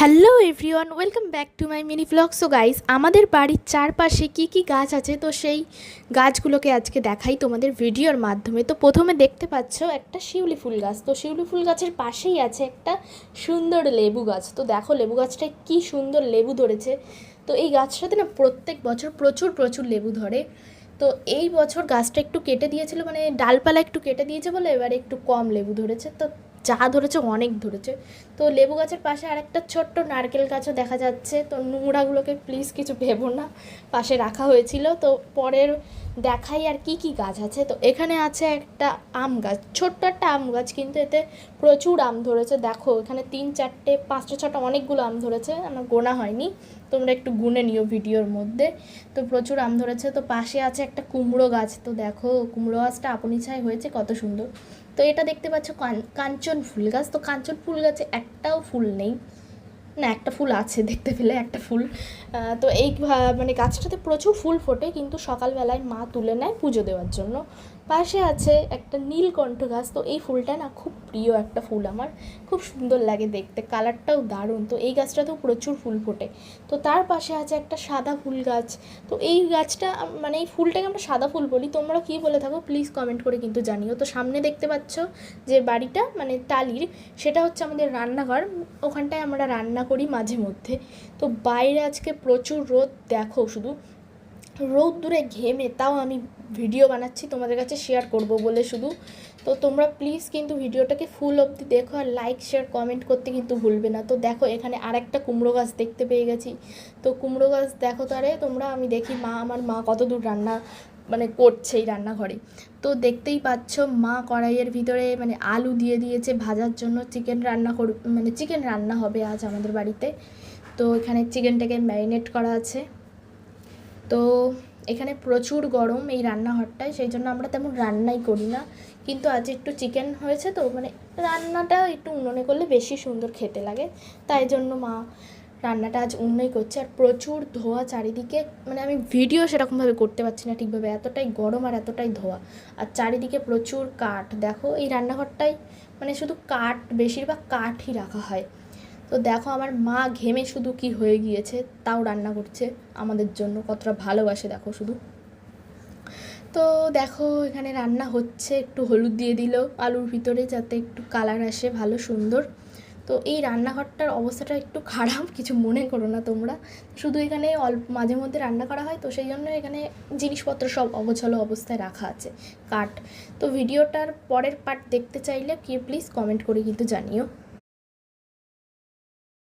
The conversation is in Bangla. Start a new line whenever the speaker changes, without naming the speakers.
Hello everyone, welcome back to my mini blog. So guys, আমাদের বাড়ির চারপাশে কী কী গাছ আছে তো সেই গাছগুলোকে আজকে দেখাই তোমাদের ভিডিওর মাধ্যমে। তো প্রথমে দেখতে পাচ্ছ একটা শিউলি ফুল গাছ। তো শিউলি ফুল গাছের পাশেই আছে একটা সুন্দর লেবু গাছ। তো দেখো লেবু গাছটায় কী সুন্দর লেবু ধরেছে। তো এই গাছটাতে না প্রত্যেক বছর প্রচুর প্রচুর লেবু ধরে। তো এই বছর গাছটা একটু কেটে দিয়েছিল, মানে ডালপালা একটু কেটে দিয়েছে বলে এবারে একটু কম লেবু ধরেছে। তো যা ধরেছে অনেক ধরেছে। তো লেবু গাছের পাশে আরেকটা ছোট্ট নারকেল গাছও দেখা যাচ্ছে। তো নোংরাগুলোকে প্লিজ কিছু ভেবো না, পাশে রাখা হয়েছিল। তো পরের দেখাই আর কি কি গাছ আছে। তো এখানে আছে একটা আম গাছ, ছোট্ট একটা আম গাছ, কিন্তু এতে প্রচুর আম ধরেছে। দেখো এখানে 3-4টে 5টা 6টা অনেকগুলো আম ধরেছে, আমার গোনা হয়নি, তোমরা একটু গুনে নিও ভিডিওর মধ্যে। তো প্রচুর আম ধরেছে। তো পাশে আছে একটা কুমড়ো গাছ। তো দেখো কুমড়ো গাছটা আপনি ছাই হয়েছে কত সুন্দর। তো এটা দেখতে পাচ্ছ কাঞ্চন ফুল গাছ। তো কাঞ্চন ফুল গাছে একটাও ফুল নেই, না একটা ফুল আছে দেখতে পেলে একটা ফুল। তো এই মানে গাছটাতে প্রচুর ফুল ফোটে, কিন্তু সকালবেলায় মা তুলে নেয় পুজো দেওয়ার জন্য। পাশে আছে একটা নীলকণ্ঠ গাছ। তো এই ফুলটা না খুব প্রিয় একটা ফুল আমার, খুব সুন্দর লাগে দেখতে, কালারটাও দারুণ। তো এই গাছটাতেও প্রচুর ফুল ফোটে। তো তার পাশে আছে একটা সাদা ফুল গাছ। তো এই গাছটা মানে এই ফুলটাকে আমরা সাদা ফুল বলি, তোমরা কী বলে থাকো প্লিজ কমেন্ট করে কিন্তু জানিও। তো সামনে দেখতে পাচ্ছ যে বাড়িটা মানে টালির, সেটা হচ্ছে আমাদের রান্নাঘর, ওখানটায় আমরা রান্না করি মাঝে মধ্যে। তো বাইরে আজকে প্রচুর রোদ, দেখো শুধু রোদ দূরে ঘেমে তাও আমি ভিডিও বানাচ্ছি তোমাদের কাছে শেয়ার করব বলে শুধু। তো তোমরা প্লিজ কিন্তু ভিডিওটাকে ফুল অবধি দেখো, আর লাইক শেয়ার কমেন্ট করতে কিন্তু ভুলবে না। তো দেখো এখানে আরেকটা কুমড়ো গাছ দেখতে পেয়ে গেছি। তো কুমড়ো গাছ দেখো তারে তোমরা, আমি দেখি আমার মা কত দূর রান্না মানে করছে এই রান্নাঘরে। তো দেখতেই পাচ্ছ মা কড়াইয়ের ভিতরে মানে আলু দিয়ে দিয়েছে ভাজার জন্য, চিকেন রান্না মানে চিকেন রান্না হবে আজ আমাদের বাড়িতে। তো এখানে চিকেনটাকে ম্যারিনেট করা আছে। তো এখানে প্রচুর গরম এই রান্নাঘরটায়, সেই জন্য আমরা তেমন রান্নাই করি না। কিন্তু আজ একটু চিকেন হয়েছে তো মানে রান্নাটা একটু উনুনে করলে বেশি সুন্দর খেতে লাগে, তাই জন্য মা রান্নাটা আজ উনুনেই করছে। আর প্রচুর ধোঁয়া চারিদিকে, মানে আমি ভিডিও সেরকমভাবে করতে পারছি না ঠিকভাবে, এতটাই গরম আর এতটাই ধোঁয়া। আর চারিদিকে প্রচুর কাঠ, দেখো এই রান্নাঘরটায় মানে শুধু কাঠ, বেশিরভাগ কাঠই রাখা হয়। তো দেখো আমার মা ঘেমে শুধু কি হয়ে গিয়েছে, তাও রান্না করছে আমাদের জন্য, কতটা ভালোবাসে দেখো শুধু। তো দেখো এখানে রান্না হচ্ছে, একটু হলুদ দিয়ে দিল আলুর ভিতরে যাতে একটু কালার আসে ভালো সুন্দর। তো এই রান্নাঘরটার অবস্থাটা একটু খারাপ, কিছু মনে করো না তোমরা, শুধু এখানে অল্প মাঝে মধ্যে রান্না করা হয়, তো সেই জন্য এখানে জিনিসপত্র সব অগোছালো অবস্থায় রাখা আছে, কাঠ। তো ভিডিওটার পরের পার্ট দেখতে চাইলে কি প্লিজ কমেন্ট করে কিন্তু জানিও।